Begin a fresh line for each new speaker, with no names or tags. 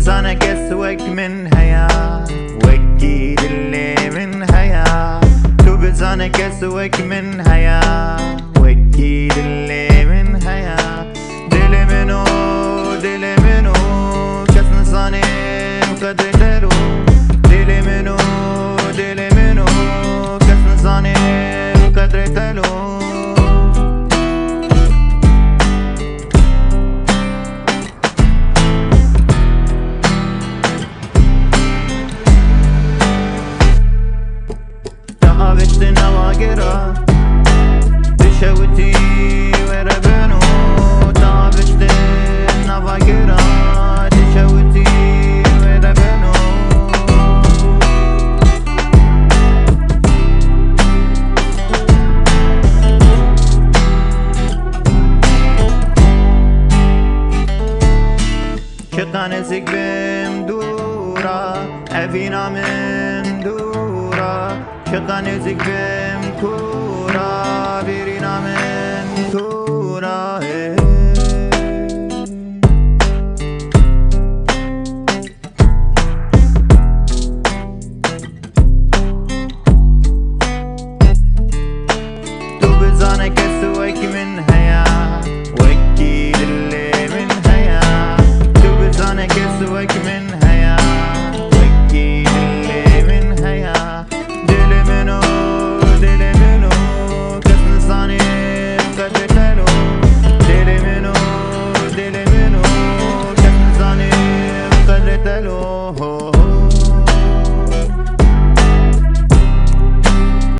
بلسانك اسوك من هيا وكيد اللي من هيا تو بلسانك اسوك من هيا وكيد اللي من هيا دلي منو كاس نصاني وقدر تلو دلي منو كاس نصاني وقدر تلو تعبت نواقرة تشوتي وربنو تعبت نواقرة تشوتي وربنو شقان زيك بمدورة أفينا من دورة شقان زيك بمكورة بيرينا من كورة تو بزانك اسوك من هيا وكيد اللي من هيا تو بزانك اسوك من